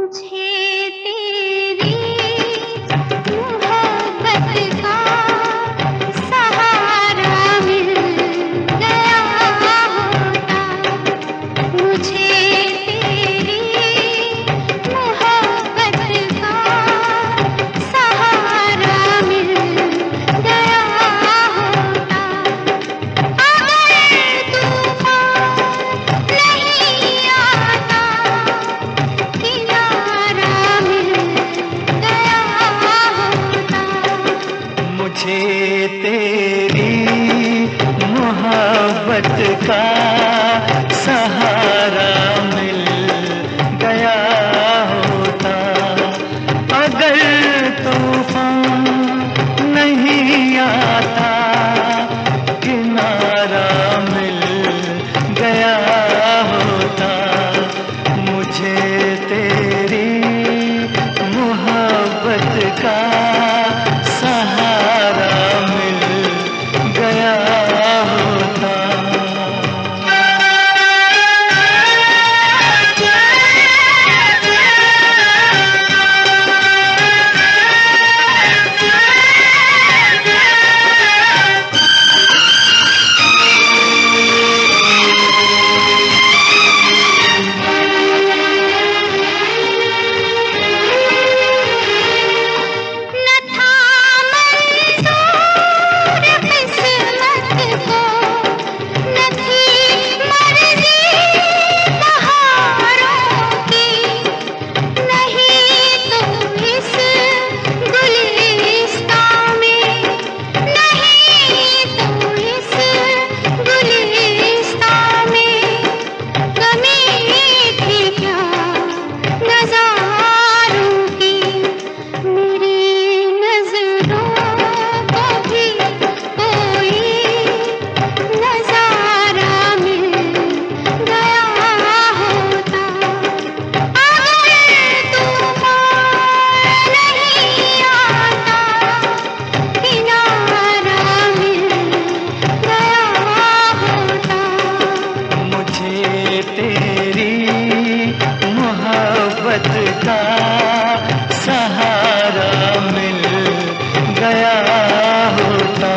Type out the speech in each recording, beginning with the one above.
मुझे तेरी मोहब्बत का सहारा मिल गया होता। मुझे तेरी मोहब्बत का सहारा मिल गया होता। अगर तूफान नहीं आता, किनारा मिल गया होता। मुझे तेरी मोहब्बत का सहारा मिल गया होता। अगर तूफान नहीं आता, किनारा मिल गया होता। मुझे तेरी मोहब्बत का सहारा मिल गया होता। न था मंजूर किस्मत को, न थी मर्जी बहारों की। नहीं तो इस गुलिस्तान में, नहीं तो इस गुलिस्तान में कमी थी क्या नज़ारों की। मेरी नज़रों को भी कोई नज़ारा मिल गया होता। अगर तूफान नहीं आता, किनारा मिल गया होता। मुझे तेरी मोहब्बत का सहारा मिल गया होता।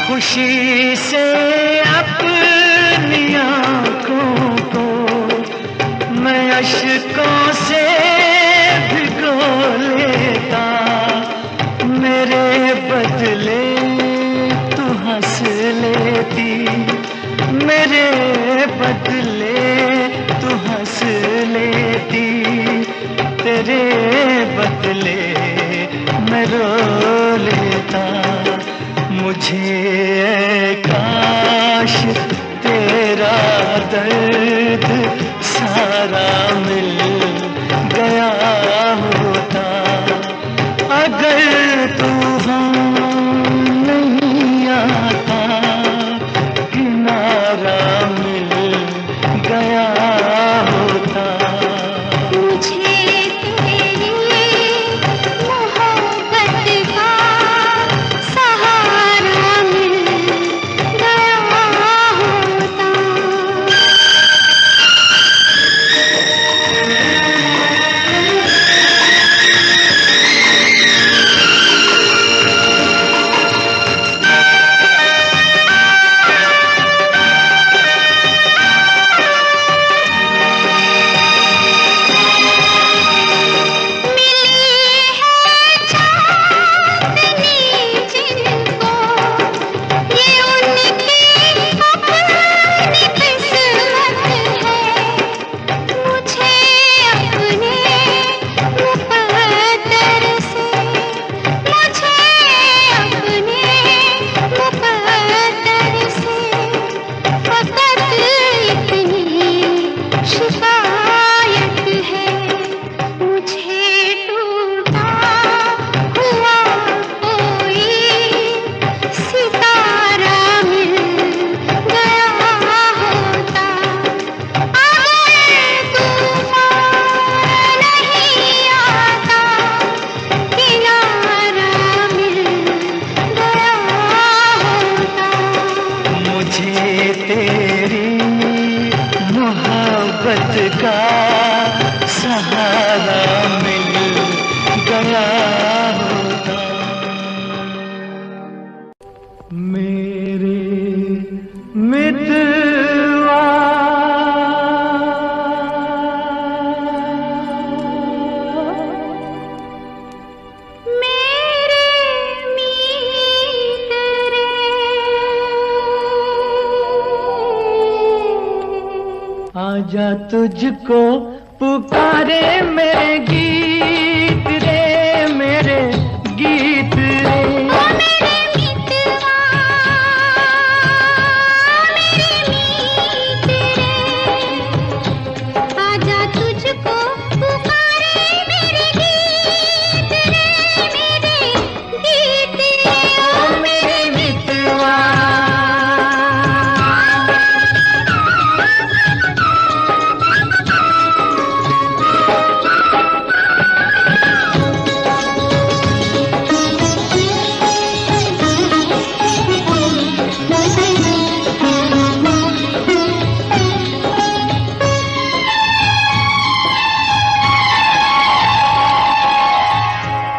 खुशी से अपनी आँखों को मैं अश्कों से भिगो लेता। मेरे बदले तू हंस लेती, मेरे बदले तू हंस लेती। तेरे बदले मैं रो लेता। मुझे काश तेरा दर्द सारा मिल गया होता। अगर तूफान नहीं आता, किनारा मिल गया होता। मुझे तेरी मोहब्बत का सहारा मिल मेरे मितवा मेरे मीत रे आजा तुझको पुकारे मेरे गीत रे, मेरे गीत रे। ओ मेरे मितवा मेरे मीत रे आजा तुझको पुकारे मेरे गीत रे, मेरे गीत रे ओ मेरे मितवा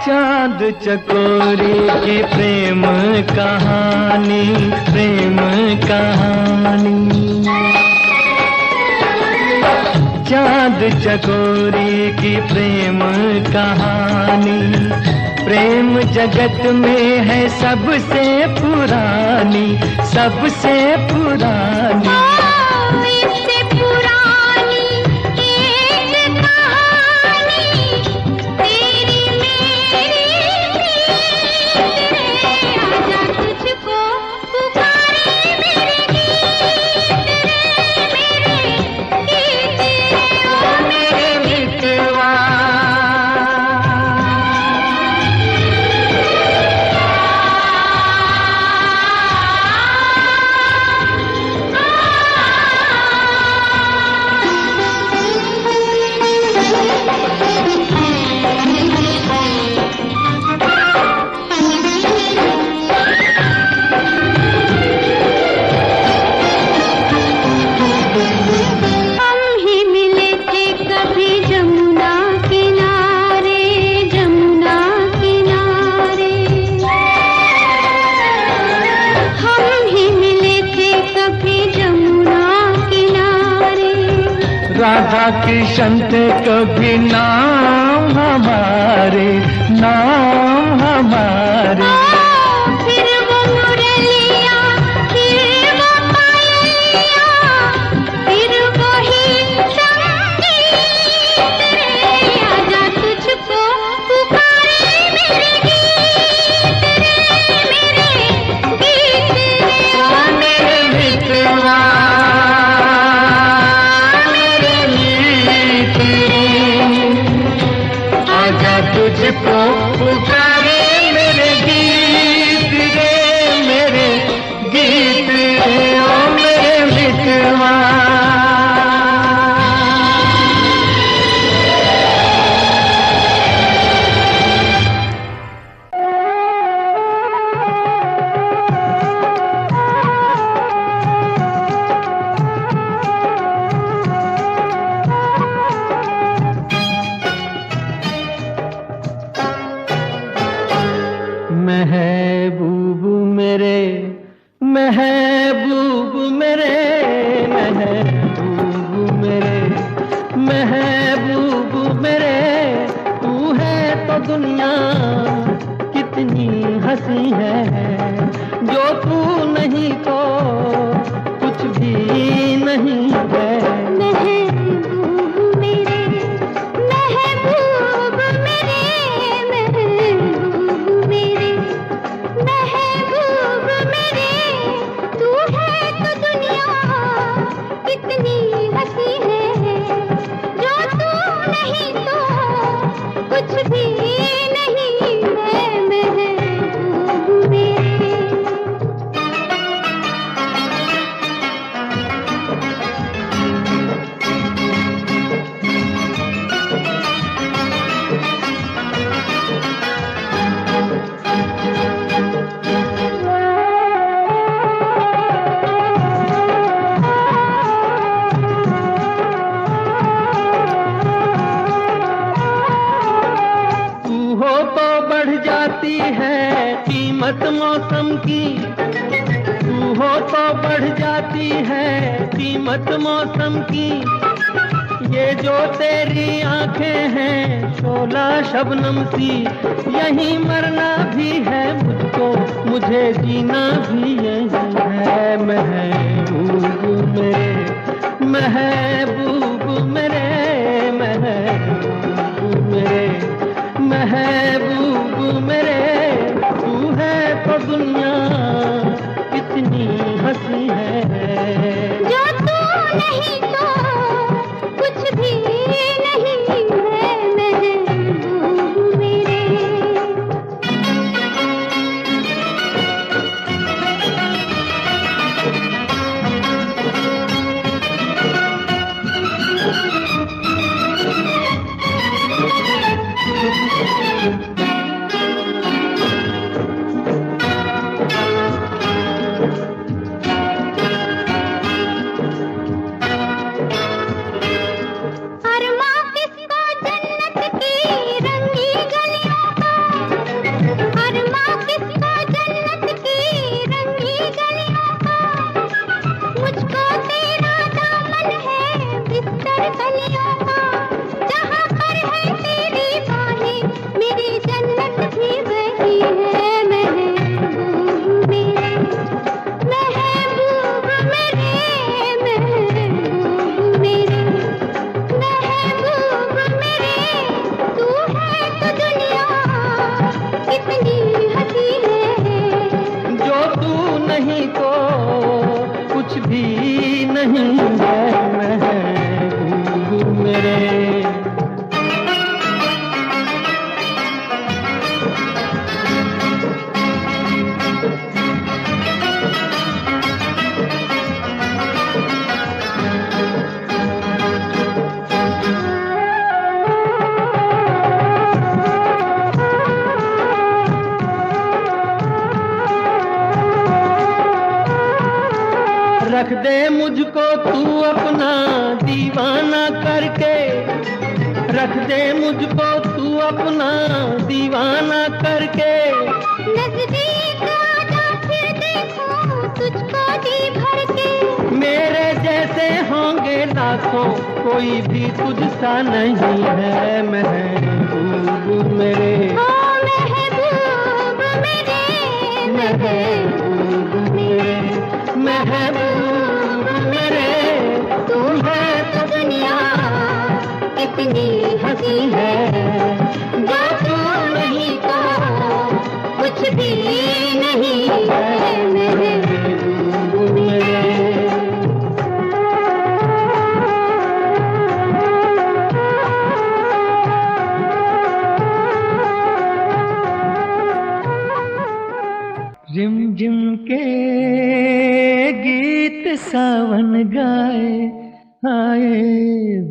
चांद चकोरी की प्रेम कहानी, प्रेम कहानी। चांद चकोरी की प्रेम कहानी, प्रेम जगत में है सबसे पुरानी, सबसे पुरानी। इससे पुरानी एक कहानी तेरी मेरी प्रीत रे आजा तुझको पुकारे मेरे गीत रे, मेरे गीत रे ओ मेरे मितवा हम ही मिले थे कभी जमुना किनारे, जमुना किनारे। हम ही मिले थे कभी जमुना किनारे। राधा कृष्ण थे कभी नाम हमारे, नाम हमारे। फिर वो मुरलिया, फिर वो पायलिया, फिर वही संगीत रे आजा तुझको पुकारे मेरे गीत रे, मेरे गीत रे ओ मेरे मितवा मेरे मीत रे आजा तुझको पुकारे मेरे गीत रे, मेरे गीत रे ओ मेरे मितवा। महबूब मेरे, महबूब मेरे, महबूब मेरे, महबूब मेरे। तू है तो दुनिया कितनी हंसी है, जो तू नहीं तो कुछ भी नहीं है। महबूब मेरे, महबूब मेरे, महबूब मेरे, महबूब मेरे। तू है तो दुनिया कितनी हंसी है, जो तू नहीं तो कुछ भी नहीं है। महबूब मेरे बढ़ जाती है कीमत मौसम की, हो तो बढ़ जाती है कीमत मौसम की। ये जो तेरी आंखें हैं शोला शबनम सी, यहीं मरना भी है मुझको, मुझे जीना भी यहीं है। महबूब मेरे, महबूब मेरे, महबूब मेरे, महबूब मेरे, तू है तो दुनिया कितनी हंसी है। जो तू नहीं तो कुछ भी नहीं है महबूब मेरे। नहीं तो कुछ भी नहीं है महबूब मेरे। रख दे मुझको तू अपना दीवाना करके, रख दे मुझको तू अपना दीवाना करके। नजदीक आजा फिर देखूं तुझको जी भर के। मेरे जैसे होंगे लाखों कोई भी तुझसा नहीं है महबूब मेरे। ओ महबूब मेरे, महबूब मेरे, महबूब मेरे, तू है तो दुनिया कितनी हंसी है। जो तू नहीं तो कुछ भी नहीं है महबूब मेरे। रिमझिम के गीत सावन गाए, आए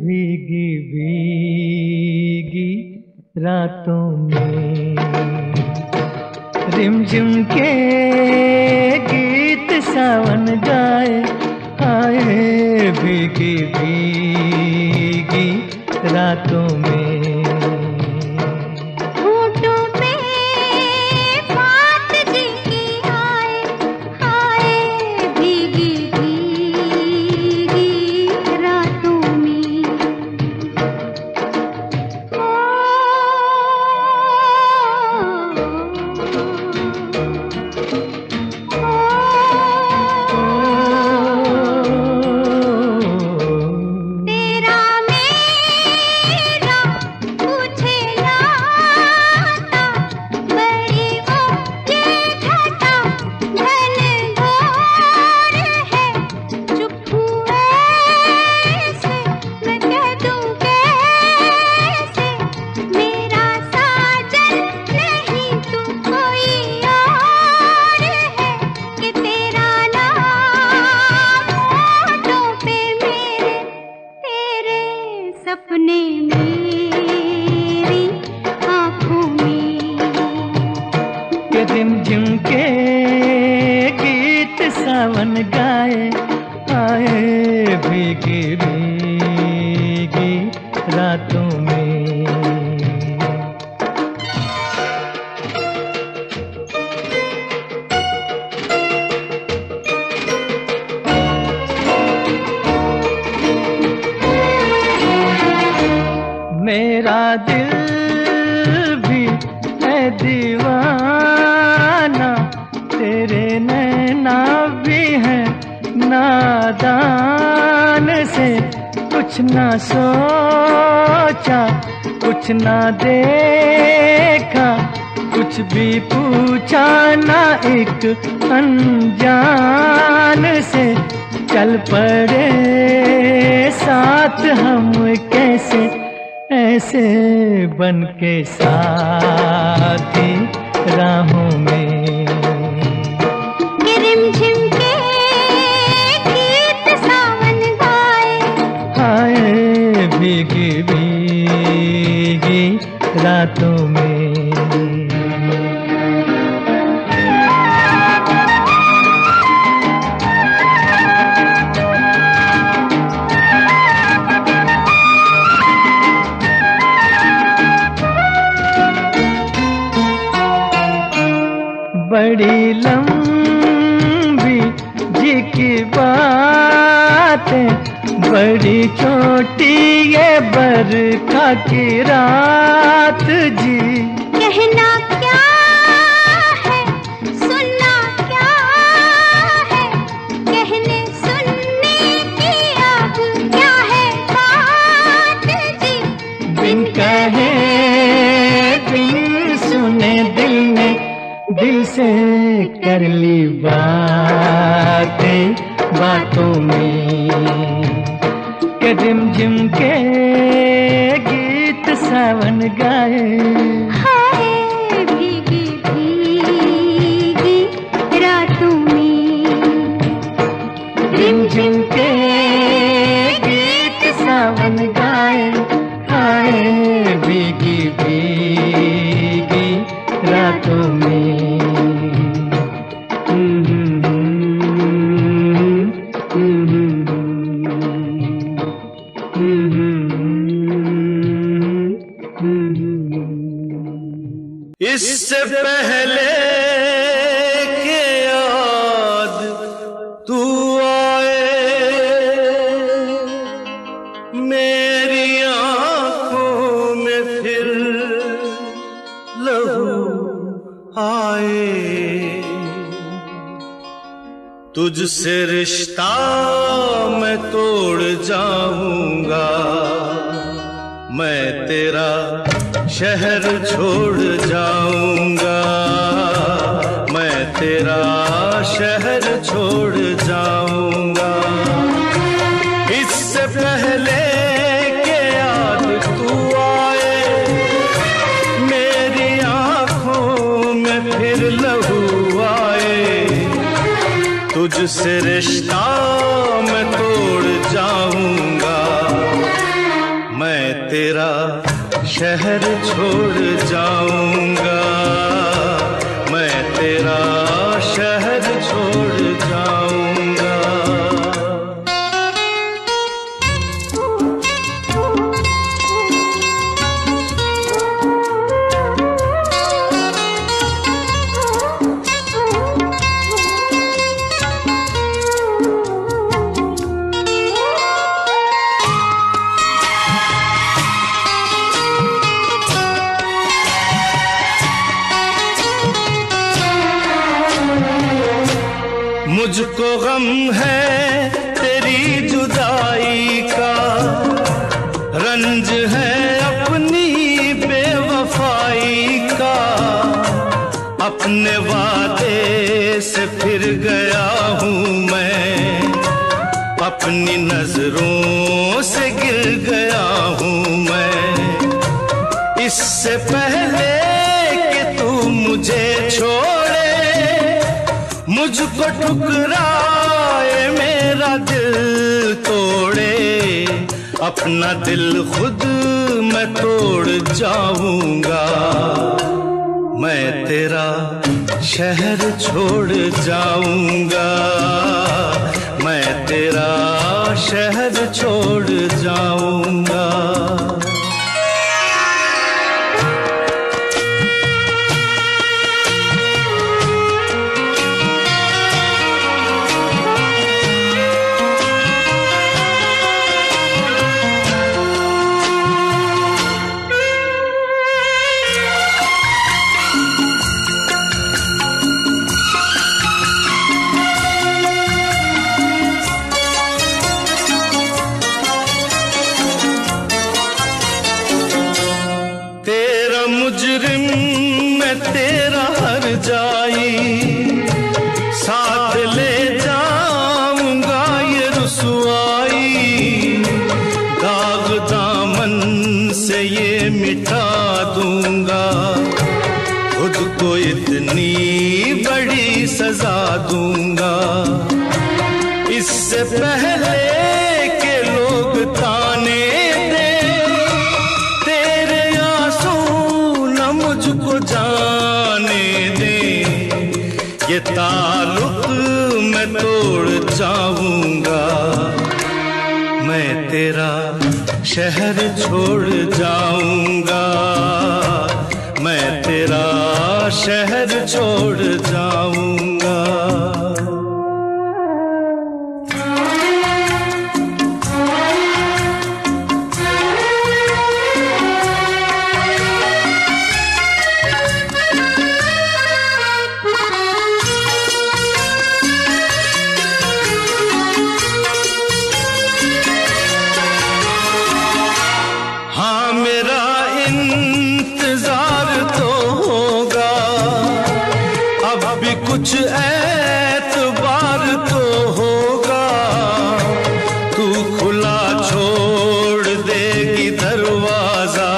भीगी भीगी रातों में। रिमझिम के गीत सावन गाए, आए भीगी भीगी रातों में। सपने मेरी आँखों में के रिमझिम के गीत सावन गाए, आए भीगी भीगी रातों में। दिल भी है दीवाना, तेरे नैना भी है नादान से। कुछ ना सोचा, कुछ ना देखा, कुछ भी पूछा ना एक अनजान से। चल पड़े साथ हम कैसे, ऐसे बन के साथी राहों में। रिमझिम के गीत सावन गाए, हाय भीगी भीगी रातों में। बड़ी लंबी जी की बातें, बड़ी छोटी ये बरखा की रात जी। कहना क्या है, सुनना क्या है, कहने सुनने की अब क्या है बात जी। बिन कहे बिन सुने दिल ने दिल से कर ली बातें बातों में। के रिमझिम के गीत सावन गाए, हाय भीगी भीगी रातों में। रिमझिम के गीत सावन गाए, हाय भीगी भीगी रातों में। इससे पहले के याद तू आए, मेरी आंखों में फिर लहू आए। तुझसे रिश्ता मैं तोड़ जाऊंगा, मैं तेरा शहर छोड़ जाऊंगा, मैं तेरा शहर छोड़ जाऊंगा। इससे पहले के याद तू आए, मेरी आंखों में फिर लहू आए। तुझसे रिश्ता मैं तोड़ जाऊंगा, मैं तेरा शहर छोड़ जाऊंगा, मैं तेरा शहर छोड़ जाऊंगा। मुझको गम है तेरी जुदाई का, रंज है अपनी बेवफाई का। अपने वादे से फिर गया हूँ मैं, अपनी नजरों से गिर गया हूँ मैं। इससे पहले कि तू मुझे छोड़े, मुझको ठुकराए, मेरा दिल तोड़े, अपना दिल खुद मैं तोड़ जाऊंगा। मैं तेरा शहर छोड़ जाऊंगा, मैं तेरा शहर छोड़ जाऊंगा। दूंगा। इससे पहले के लोग ताने दें, तेरे आंसू न मुझको जाने दें। ये ताल्लुक मैं तोड़ जाऊंगा, मैं तेरा शहर छोड़ जाऊंगा, मैं तेरा शहर छोड़ जाऊंगा। हाँ मेरा इंतजार तो होगा, अब भी कुछ एतबार तो होगा। तू खुला छोड़ देगी दरवाजा,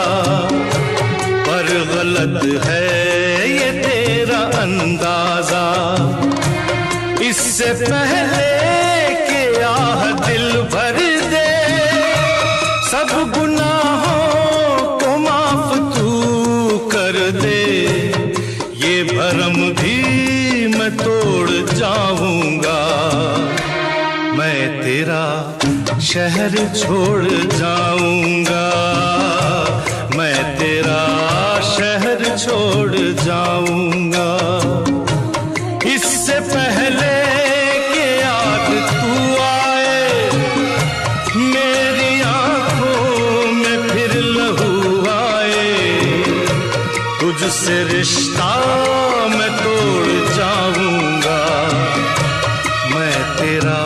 पर गलत है ये तेरा अंदाजा। इससे पहले कि आह दिल भर दे, सब गुनाहों को माफ तू कर दे। ये भरम भी मैं तोड़ जाऊंगा, मैं तेरा शहर छोड़ जाऊंगा, मैं तेरा शहर छोड़ जाऊंगा। इससे पहले कि याद तू आए, मेरी आंखों में फिर लहू आए। तुझसे रिश्ता मैं तोड़ जाऊंगा, मैं तेरा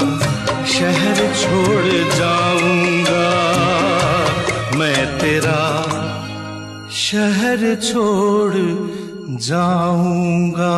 शहर छोड़ जाऊंगा, मैं तेरा शहर छोड़ जाऊंगा।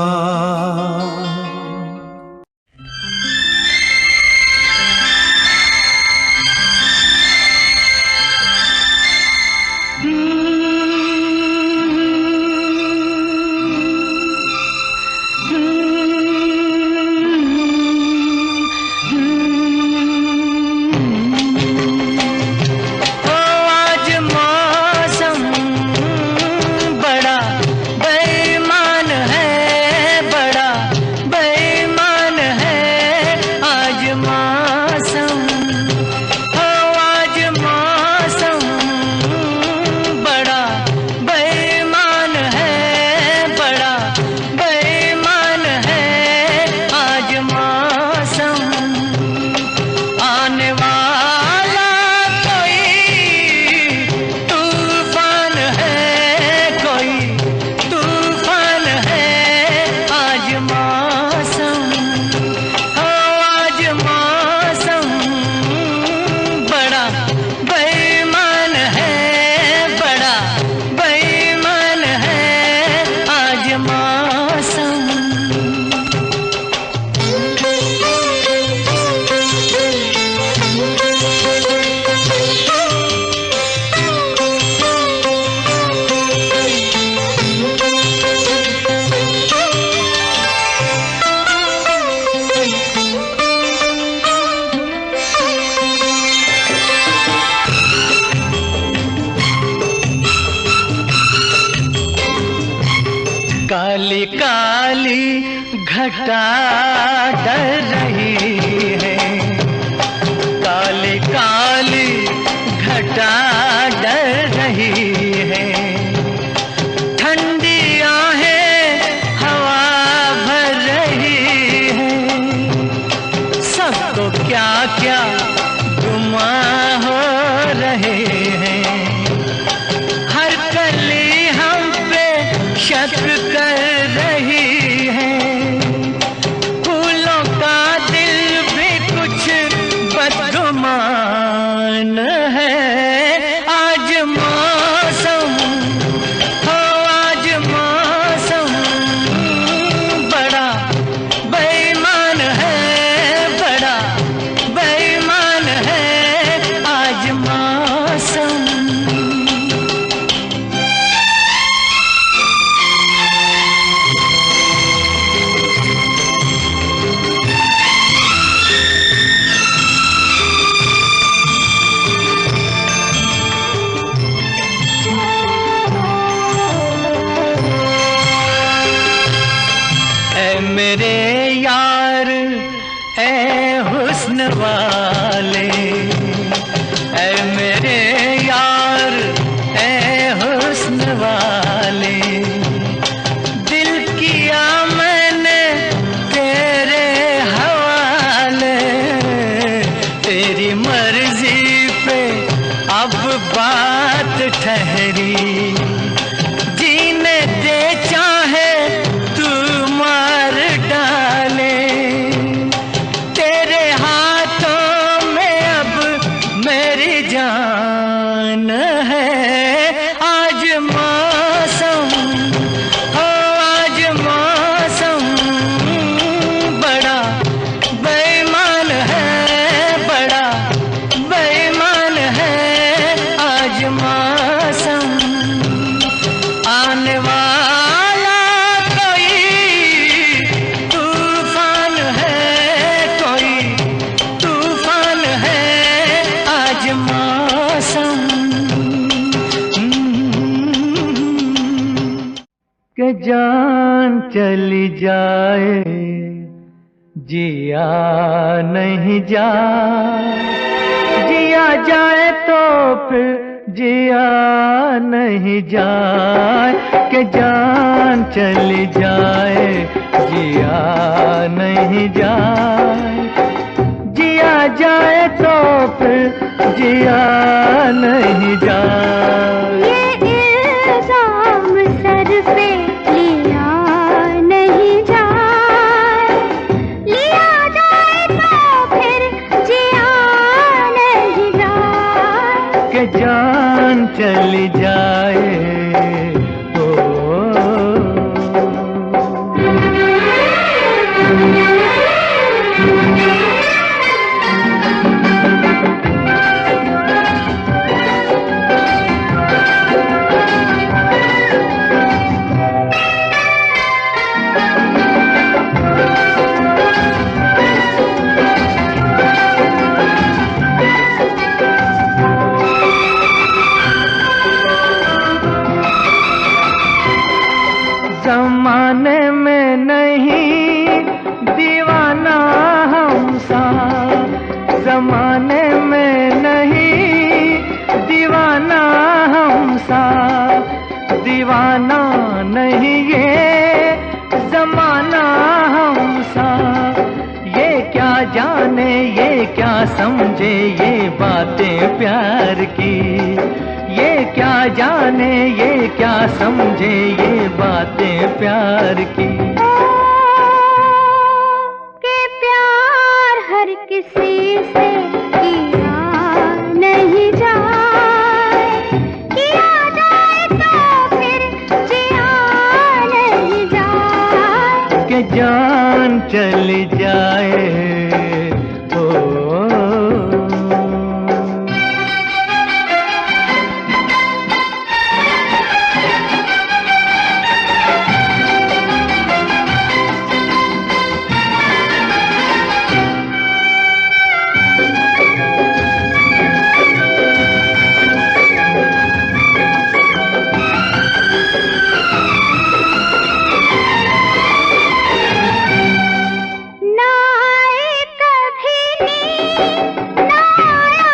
काली काली घटा डर रही है, काली काली घटा डर रही है। ठंडी आहें हवा भर रही है, सबको क्या क्या गुमां हो रहे हैं। हर कली हम पे शक कर रही है, फूलों का दिल भी कुछ बदगुमान है। आज मौसम हो, आज मौसम बड़ा बेईमान है, बड़ा बेईमान ए हुस्न वाले, ए मेरे यार, ए हुस्न वाले, दिल किया मैंने तेरे हवाले, तेरी मर्जी पे अब बात ठहरी, जीने दे चाहे तू मार डाले, तेरे हाथों में अब मेरी जान है। आज मौसम हो, आज मौसम बड़ा बेईमान है, बड़ा बेईमान है। आज मौसम आने वाला कोई तूफान है, कोई तूफान है। आज मौसम के जान चली जाए, जिया नहीं जाए, जिया जाए तो फिर जिया नहीं जाए, के जान चली जाए, जिया नहीं जाए, जिया जाए तो फिर जिया नहीं जाए। ये इल्जाम सर पे लिया नहीं जाए, लिया जाए तो फिर जिया नहीं जाए, के जान चली जाए। जमाने में नहीं दीवाना हम सा, जमाने में नहीं दीवाना हम सा, दीवाना नहीं ये जमाना हम सा। ये क्या जाने, ये क्या समझे, ये बातें प्यार की, ये क्या जाने, ये क्या समझे, ये बातें प्यार की। के प्यार हर किसी से किया नहीं जाए, किया जाए तो फिर जिया नहीं जाए, के जान चली जाए। ना आए कभी नींद, ना आया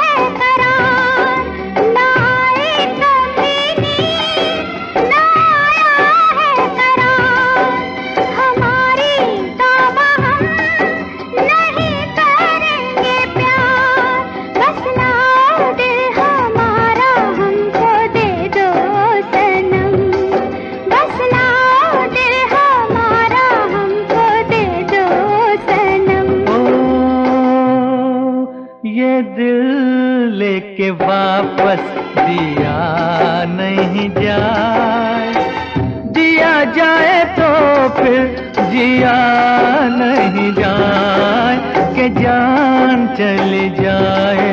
है करार, ना आए कभी नींद, ना आया है करार, हमारी तौबा हम नहीं करेंगे प्यार, बस लाओ दिल हमारा हमको दे दो सनम, बस लाओ दिल हमारा हमको दे दो सनम। ये दिल लेके वापस दिया नहीं जाए, दिया जाए तो फिर जिया नहीं जाए, के जान चली जाए।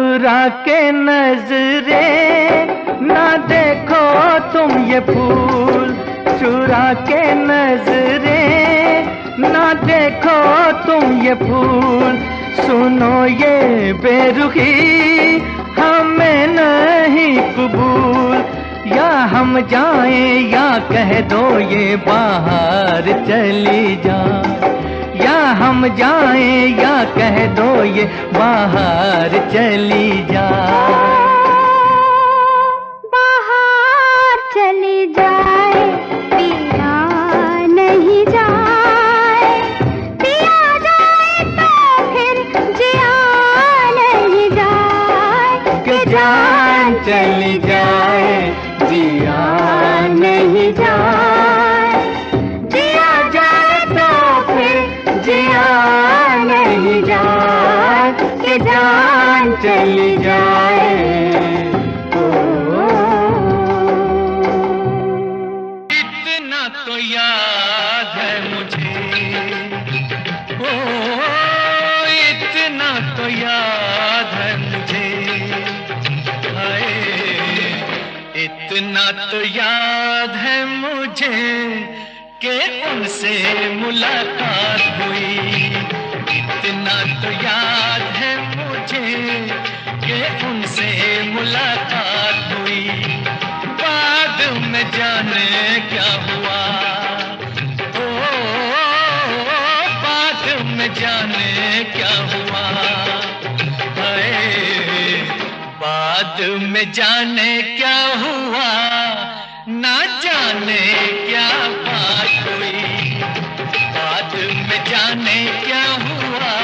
चुरा के नजरे ना देखो तुम ये फूल, चुरा के नजरे ना देखो तुम ये फूल। सुनो ये बेरुखी हमें नहीं कबूल, या हम जाएं या कह दो ये बाहर चली जा, या हम जाएं या कह दो ये बाहर चली जा। बाहर चली जाए पिया नहीं जाए, पिया जाए तो फिर जिया नहीं जाए, कि जान चली जाए जिया नहीं जाए, जिया जाए तो फिर जिया नहीं जाए, कि जान चली जाए। इतना तो याद है मुझे, ओ इतना तो याद है मुझे, हाय इतना तो याद है मुझे कि उनसे मुलाकात हुई। इतना तो याद है मुझे कि उनसे मुलाकात हुई। बाद में जाने क्या हुआ, ओ बाद में जाने क्या हुआ, हाय बाद में जाने क्या हुआ, ना जाने क्या बात हुई। बाद में जाने क्या हुआ,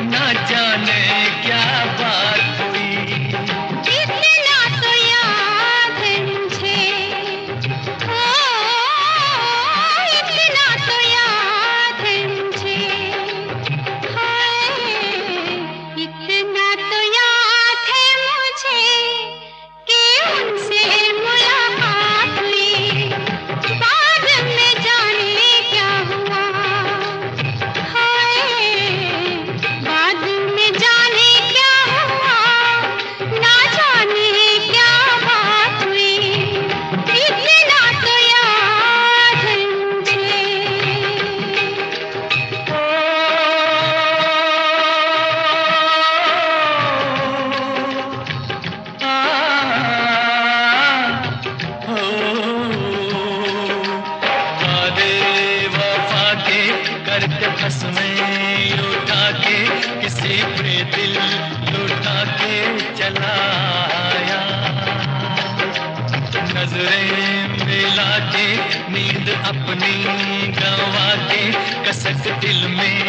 ना जाने क्या बात हुई। इतना तो याद है मुझे, ओ इतना तो याद है मुझे, हाय इतना तो याद है मुझे कि उनसे मुलाकात हुई। बाद में जाने क्या हुआ, हाय बाद में जाने क्या हुआ, ना जाने क्या बात हुई। इतना तो याद है मुझे। वफा के करते फंस में उठा के किसी पे दिल लुटा के चला आया। नजरें मिला के नींद अपनी गंवा के कसक दिल में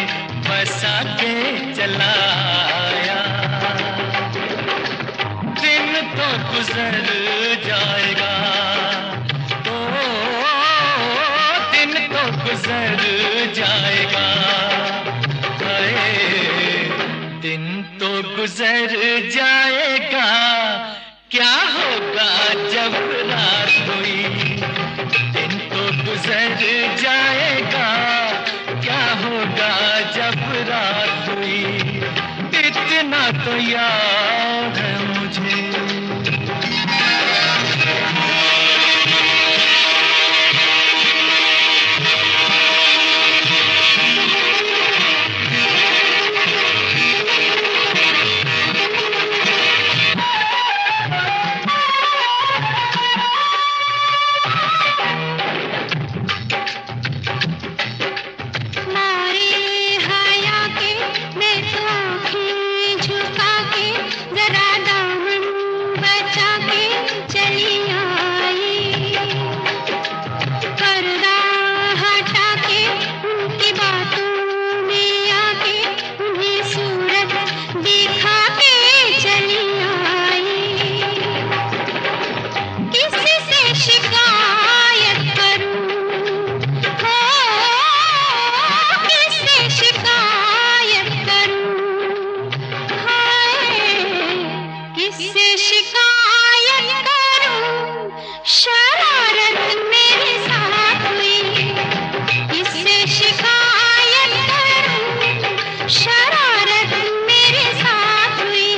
बसा के चला आया। दिन तो गुजर जाएगा, ओ दिन तो गुजर जाएगा, हाय दिन तो गुजर जाएगा। क्या होगा जब रात हुई, दिन तो गुजर जाएगा। क्या होगा जब रात हुई। इतना तो याद है मुझे। मारे हया के मैं तो आँखें झुका के जरा दामन बचा के चली आई। पर्दा हटा के उनकी बातों में आके उन्हें सूरत दिखा के चली आई। किसी से शिकायत करूं, हो किससे शिकायत करूं, हाय किससे शिकायत करूं। शरारत मेरे साथ हुई, किससे शिकायत करूं। शरारत मेरे साथ हुई।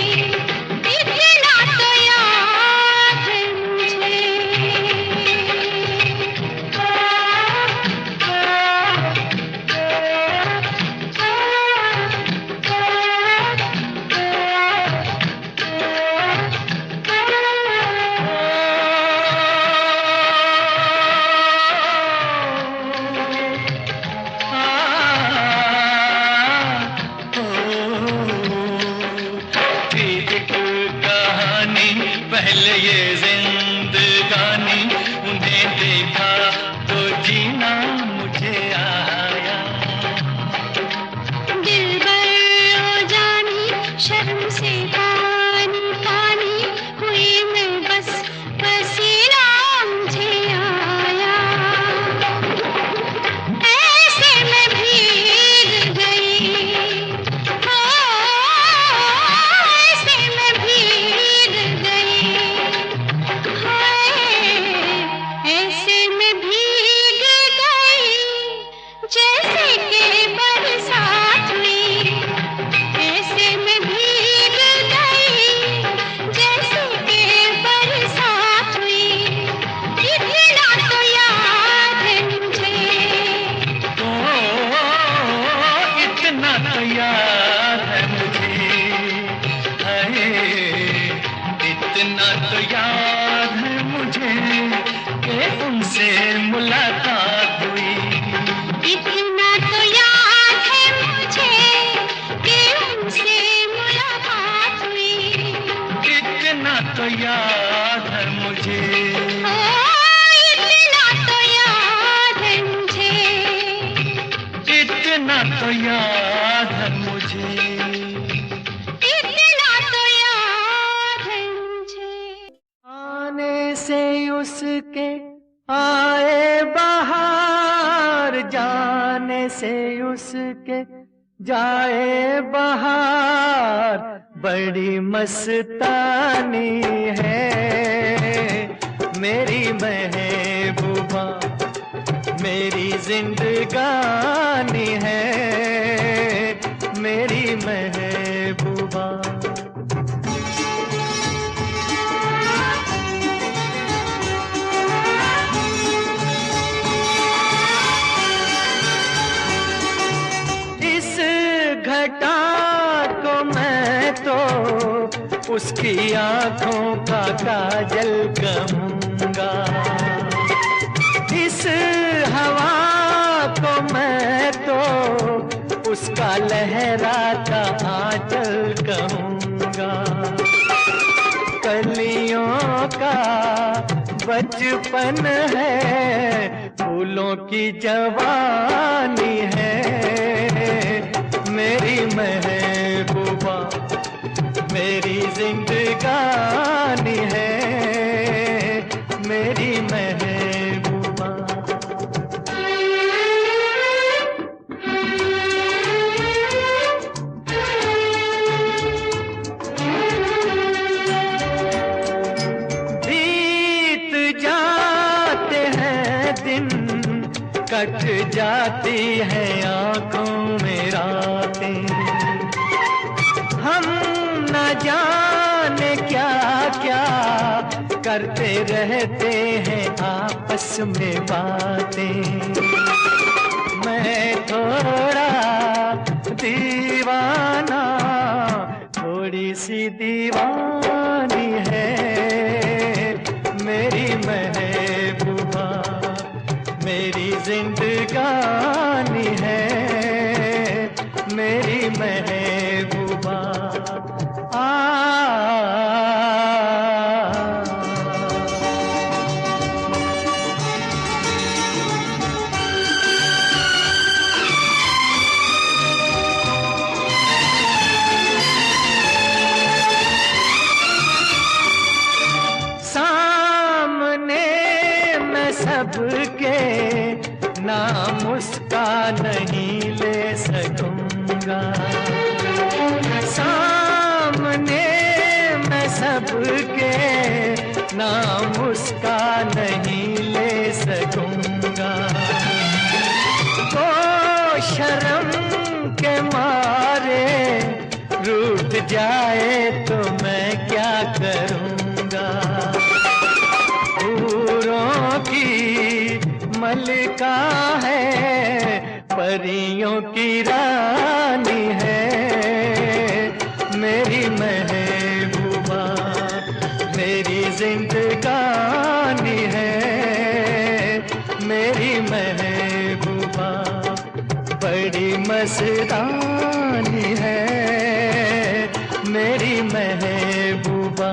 पहले ये जिंदगानी, उन्हें देखा तो जीना मुझे आया। दिलबर ओ जानी, शर्म से पानी पानी हुई मैं, बस पसीना मुझे आया। ऐसे में भीग गई, ऐसे में भीग गई, ऐसे में भीग गई जैसे कि बरसात हुई। ऐसे में भीग गई जैसे कि बरसात हुई। इतना तो याद है मुझे, इतना तो याद है मुझे, हाय, इतना तो याद है मुझे कि उनसे मुलाकात हुई। इतना तो याद है मुझे कि उनसे मुलाकात हुई। इतना तो याद है मुझे, इतना तो याद है मुझे, इतना तो याद है मुझे। इतना तो याद है मुझे। आने से उसके आए बहार, जाने से उसके जाए बहार, बड़ी मस्तानी है मेरी महबूबा, मेरी जिंदगानी है मेरी महबूबा। इस घटा को मैं तो उसकी आंखों का काजल कहूँगा, इस हवा को मैं तो उसका लहराता आंचल कहूँगा। कलियों का बचपन है, फूलों की जवानी है मेरी महबूबा, मेरी जिंदगानी है मेरी महबूबा। बीत जाते हैं दिन, कट जाती है आंखों में रातें, हम न जाने क्या क्या करते रहते हैं आपस में बातें। मैं थोड़ा दीवाना, थोड़ी सी दीवानी है मेरी महबूबा, मेरी जिंदगानी है मेरी महबूबा। सामने मैं सबके नाम उसका नहीं ले सकूंगा, सामने मैं सबके नाम उसका नहीं ले सकूंगा। तो शर्म के मारे रूठ जाए तो मैं क्या करूंगा। हूरों की मलिका है, परियों की रानी है मेरी महबूबा, मेरी जिंदगानी है मेरी महबूबा, बड़ी मस्तानी है मेरी महबूबा।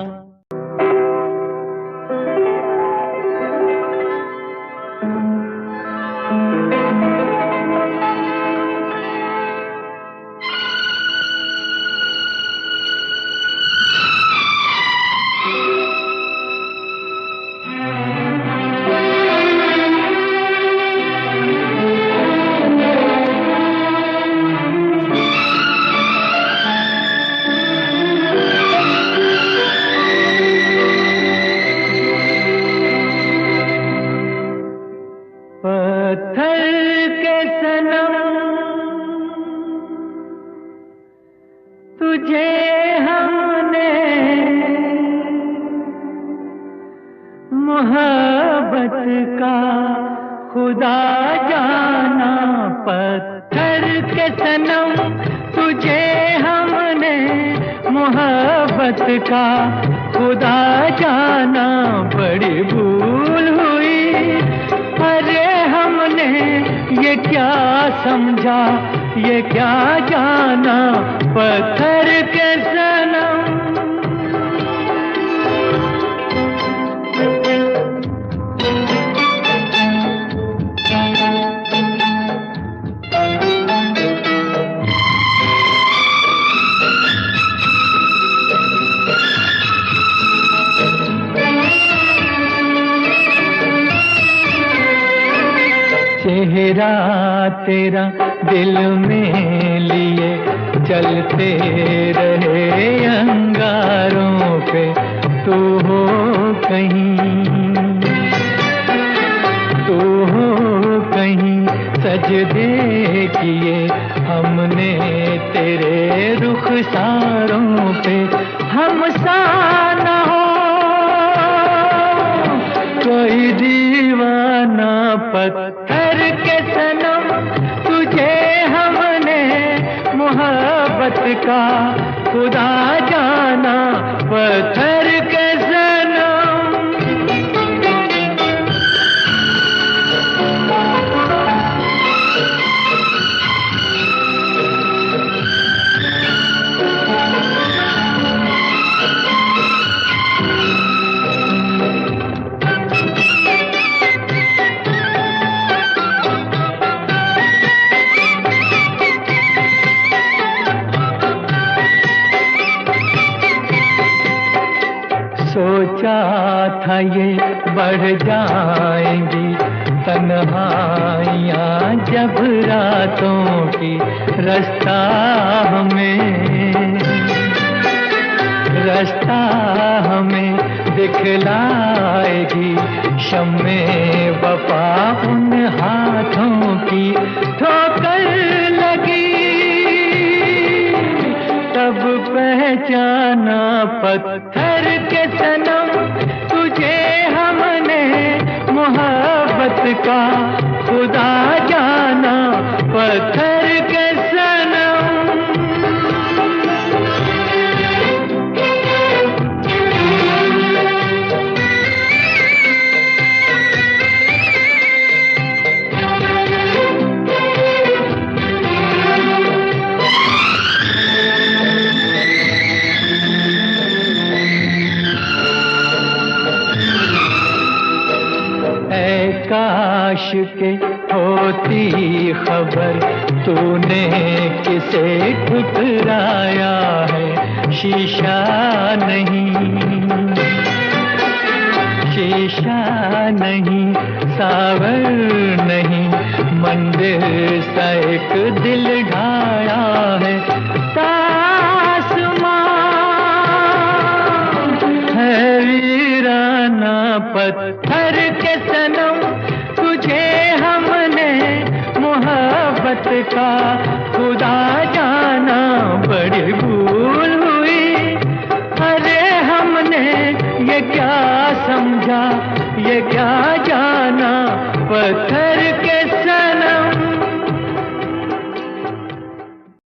मोहब्बत का खुदा जाना, पत्थर के सनम तुझे हमने मोहब्बत का खुदा जाना, बड़ी भूल हुई। अरे हमने ये क्या समझा, ये क्या जाना, पत्थर के सनम। चेहरा तेरा दिल में लिए चलते रहे अंगारों पे, तू हो कहीं, तू हो कहीं, सजदे किए हमने तेरे रुखसारों पे। हम सा ना हो कोई दीवाना, पत्थर के सनम तुझे हमने मोहब्बत का खुदा जाना, पत्थर के सनम। सोचा था ये बढ़ जाएंगी तन्हाइयाँ जब रातों की, रास्ता हमें दिखलाएगी शम्मे वफा उन हाथों की। ठोकर लगी तब पहचाना, पत्थर के सनम तुझे हमने मोहब्बत का खुदा जाना, पत्थर के सनम। काश के होती खबर तूने किसे ठुकराया है, शीशा नहीं, सावर नहीं, मंदिर सा एक दिल ढाया है। तासमां है वीराना, पत्थर के सनम तुझे हमने मोहब्बत का खुदा जाना, बड़ी भूल हुई। अरे हमने ये क्या समझा, ये क्या जाना, पत्थर के